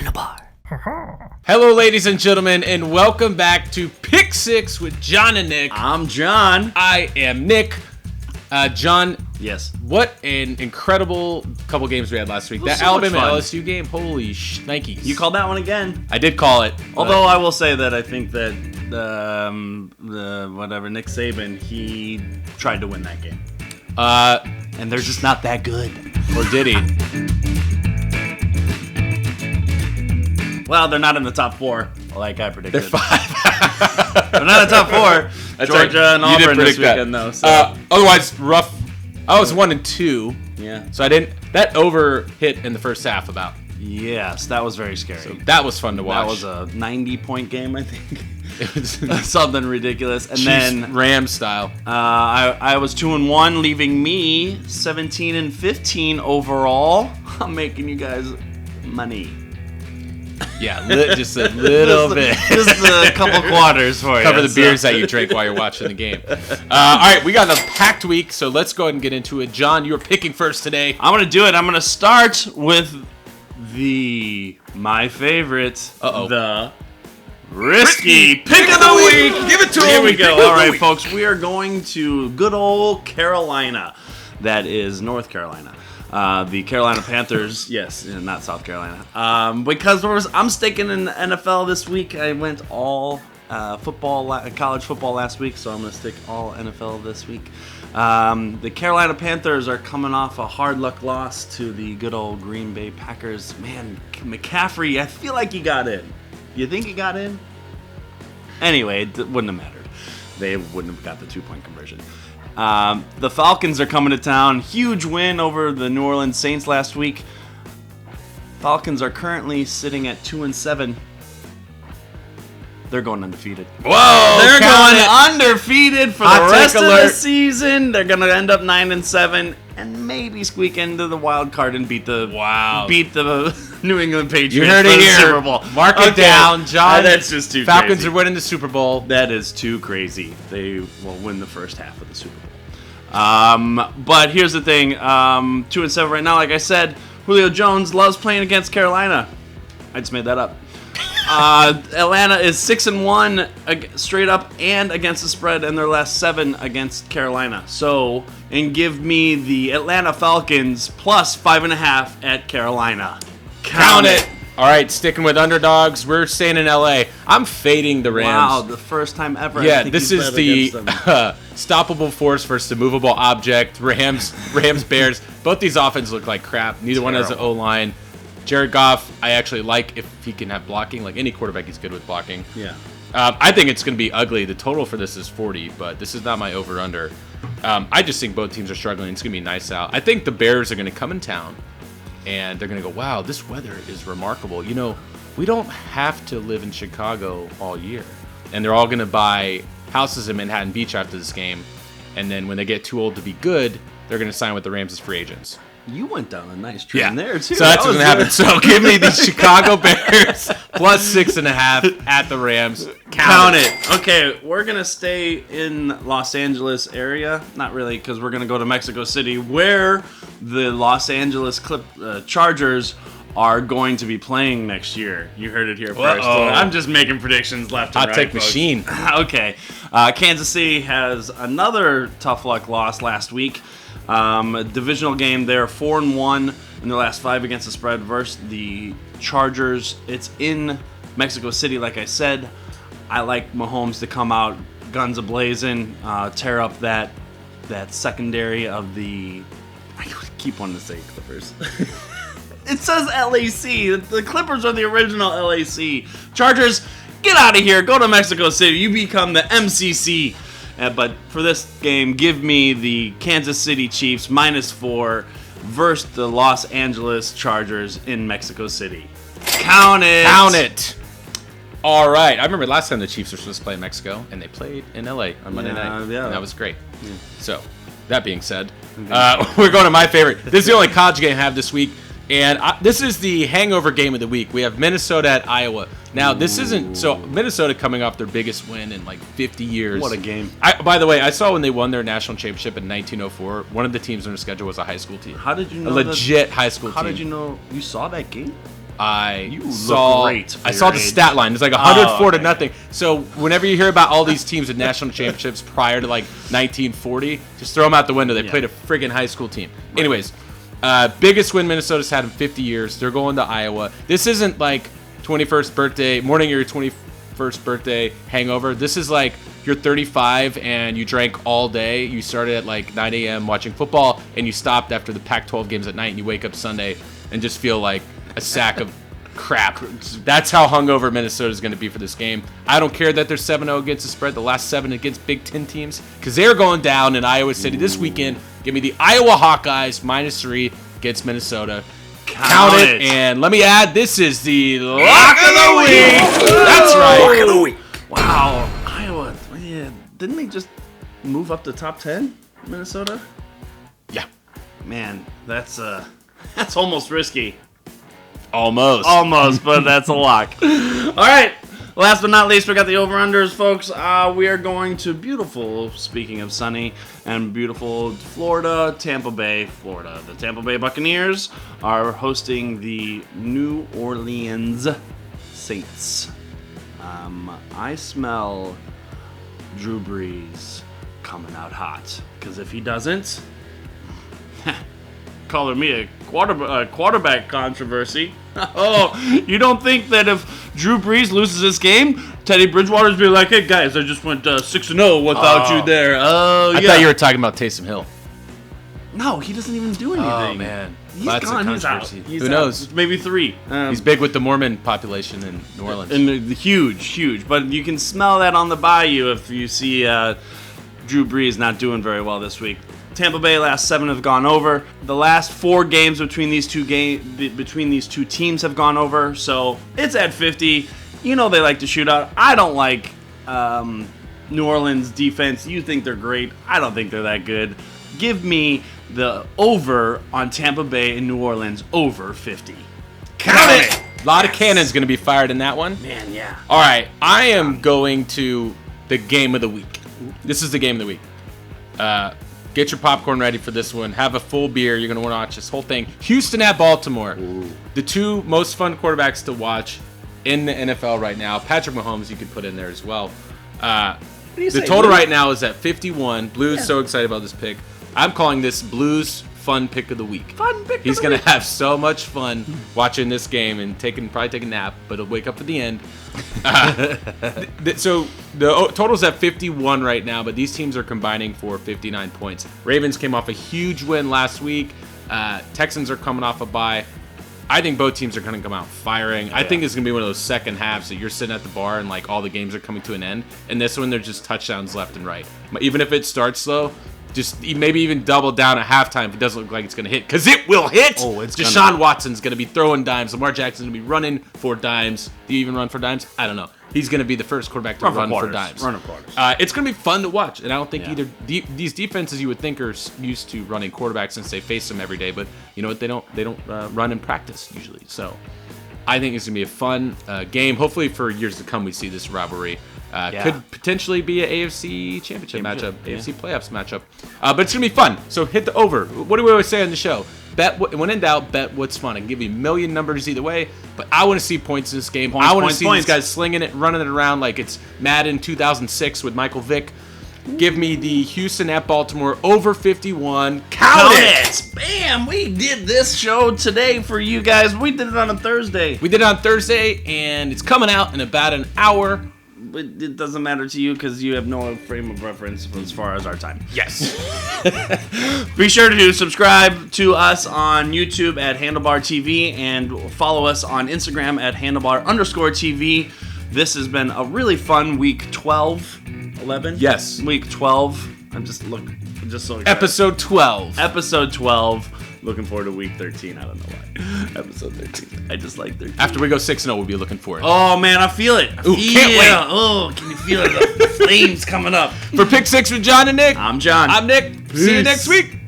behind the bar. Hello, ladies and gentlemen, and welcome back to Pick Six with John and Nik. I'm John. I am Nik. John. Yes. What an incredible couple games we had last week. That so Alabama much fun. LSU game, holy Nikes. You called that one again. I did call it. Although I will say that I think that Nick Saban, he tried to win that game. And they're just not that good. Or did he? Well, they're not in the top four, like I predicted. They're 5. They're not in the top four. That's Georgia right. and You did Auburn this predict that. weekend, though. So. Otherwise, rough. I was 1-2. Yeah. So I didn't. That over hit in the first half about. Yes, that was very scary. So that was fun to watch. That was a 90-point game, I think. It was something ridiculous. And then Rams style. I was 2-1, leaving me 17-15 overall. I'm making you guys money. Yeah, just a little bit. Just a couple quarters for you. Cover the beers that you drink while you're watching the game. All right, we got a packed week, so let's go ahead and get into it. John, you were picking first today. I'm going to do it. I'm going to start with my favorite, the Risky Pick of the Week. Give it to him. Here we go. All right, folks, we are going to good old Carolina. That is North Carolina. The Carolina Panthers, yes, not South Carolina. Because I'm sticking in the NFL this week. I went all college football last week, so I'm going to stick all NFL this week. The Carolina Panthers are coming off a hard luck loss to the good old Green Bay Packers. Man, McCaffrey, I feel like he got in. You think he got in? Anyway, it wouldn't have mattered. They wouldn't have got the 2-point conversion. The Falcons are coming to town. Huge win over the New Orleans Saints last week. Falcons are currently sitting at 2-7. They're going undefeated. Whoa! They're going undefeated for Hot the rest take of alert. the season. They're going to end up 9-7 and maybe squeak into the wild card and beat the New England Patriots. You heard for it the here. Super Bowl. Mark it down, John. That's just too Falcons crazy. are winning the Super Bowl. That is too crazy. They will win the first half of the Super Bowl. But here's the thing. 2-7 right now. Like I said, Julio Jones loves playing against Carolina. I just made that up. Atlanta is 6-1 straight up and against the spread in their last 7 against Carolina. So, and give me the Atlanta Falcons plus 5.5 at Carolina. Count it. All right, sticking with underdogs. We're staying in LA. I'm fading the Rams. Wow, the first time ever. Yeah, I think this he's is bet the against them. stoppable force versus the movable object. Rams, Bears. Both these offenses look like crap. Neither one has an O-line. Jared Goff, I actually like if he can have blocking. Like any quarterback, he's good with blocking. Yeah. I think it's going to be ugly. The total for this is 40, but this is not my over-under. I just think both teams are struggling. It's going to be nice out. I think the Bears are going to come in town, and they're going to go, wow, this weather is remarkable. You know, we don't have to live in Chicago all year. And they're all going to buy houses in Manhattan Beach after this game. And then when they get too old to be good, they're going to sign with the Rams as free agents. You went down a nice trend there, too. So that's what's going to happen. So give me the Chicago Bears plus 6.5 at the Rams. Count it. Okay, we're going to stay in Los Angeles area. Not really, because we're going to go to Mexico City, where the Los Angeles Chargers are going to be playing next year. You heard it here first. I'm just making predictions left and right, Hot take folks. machine. Okay. Kansas City has another tough luck loss last week. A divisional game. They're 4-1 in their last 5 against the spread versus the Chargers. It's in Mexico City, like I said. I like Mahomes to come out guns a-blazing, tear up that secondary of the... I keep wanting to say Clippers. It says LAC. The Clippers are the original LAC. Chargers, get out of here. Go to Mexico City. You become the MCC. But for this game, give me the Kansas City Chiefs -4 versus the Los Angeles Chargers in Mexico City. Count it. Count it. All right. I remember last time the Chiefs were supposed to play in Mexico, and they played in LA on Monday night. Yeah. And that was great. Yeah. So, that being said, we're going to my favorite. This is the only college game I have this week. And this is the hangover game of the week. We have Minnesota at Iowa. Now, this isn't... So, Minnesota coming off their biggest win in like 50 years. What a game. By the way, I saw when they won their national championship in 1904, one of the teams on their schedule was a high school team. How did you know a legit high school team. How did you know you saw that game? You look great for I saw your the age. stat line. It's like 104 to okay. nothing. So whenever you hear about all these teams with national championships prior to like 1940, just throw them out the window. They played a friggin' high school team. Right. Anyways, biggest win Minnesota's had in 50 years. They're going to Iowa. This isn't like 21st birthday, morning of your 21st birthday hangover. This is like you're 35 and you drank all day. You started at like 9 a.m. watching football and you stopped after the Pac-12 games at night and you wake up Sunday and just feel like a sack of crap. That's how hungover Minnesota is going to be for this game. I don't care that they're 7-0 against the spread, the last 7 against Big Ten teams, because they're going down in Iowa City this weekend. Give me the Iowa Hawkeyes -3 against Minnesota. Count it. And let me add, this is the Lock of the Week. That's right. Lock of the Week. Wow. Iowa. Yeah. Didn't they just move up to top 10, Minnesota? Yeah. Man, that's almost risky. Almost, but that's a lock. All right. Last but not least, we got the over-unders, folks. We are going to beautiful, speaking of sunny, and beautiful Florida, Tampa Bay, Florida. The Tampa Bay Buccaneers are hosting the New Orleans Saints. I smell Drew Brees coming out hot, because if he doesn't, calling me a quarterback controversy. Oh, you don't think that if Drew Brees loses this game, Teddy Bridgewater's be like, hey guys, I just went 6-0 without you there. Oh, I thought you were talking about Taysom Hill. No, he doesn't even do anything. Oh, man. He's Lots gone. of He's out. controversy. He's Who out. knows? Maybe 3. He's big with the Mormon population in New Orleans. And huge. But you can smell that on the bayou if you see Drew Brees not doing very well this week. Tampa Bay last 7 have gone over. The last 4 games between these two teams have gone over. So it's at 50. You know they like to shoot out. I don't like New Orleans defense. You think they're great. I don't think they're that good. Give me the over on Tampa Bay and New Orleans over 50. Count it! A lot of cannons going to be fired in that one. Man, yeah. All right, I am going to the game of the week. This is the game of the week. Get your popcorn ready for this one. Have a full beer. You're going to want to watch this whole thing. Houston at Baltimore. Ooh. The 2 most fun quarterbacks to watch in the NFL right now. Patrick Mahomes, you could put in there as well. The total right now is at 51. Blues so excited about this pick. I'm calling this Blues fun pick of the week. He's going to have so much fun watching this game and probably take a nap, but he'll wake up at the end. So the total's at 51 right now, but these teams are combining for 59 points. Ravens came off a huge win last week. Texans are coming off a bye. I think both teams are going to come out firing. I think it's going to be one of those second halves that you're sitting at the bar and like all the games are coming to an end. And this one, they're just touchdowns left and right. Even if it starts slow, just maybe even double down at halftime if it doesn't look like it's going to hit. Because it will hit! Oh, it's Deshaun Watson's going to be throwing dimes. Lamar Jackson's going to be running for dimes. Do you even run for dimes? I don't know. He's going to be the first quarterback to run for dimes. Run for quarters. It's going to be fun to watch. And I don't think either these defenses you would think are used to running quarterbacks since they face them every day. But you know what? They don't run in practice usually. So I think it's going to be a fun game. Hopefully for years to come we see this rivalry. Could potentially be an AFC championship matchup, AFC playoffs matchup. But it's going to be fun. So hit the over. What do we always say on the show? When in doubt, bet what's fun. I can give you a million numbers either way, but I want to see points in this game. I want to see these guys slinging it, running it around like it's Madden 2006 with Michael Vick. Give me the Houston at Baltimore over 51. Count it! Bam! We did this show today for you guys. We did it on a Thursday. And it's coming out in about an hour. It doesn't matter to you because you have no frame of reference as far as our time. Yes. Be sure to subscribe to us on YouTube at Handlebar TV and follow us on Instagram at Handlebar_TV. This has been a really fun week 12, 11? Yes. Week 12. I'm just so excited. Episode 12. Episode 12. Looking forward to week 13. I don't know why. Episode 13. I just like 13. After we go 6-0, we'll be looking for it. Oh, man, I feel it. Can't wait. Oh, can you feel it? The flames coming up. For Pick 6 with John and Nik. I'm John. I'm Nik. See you next week.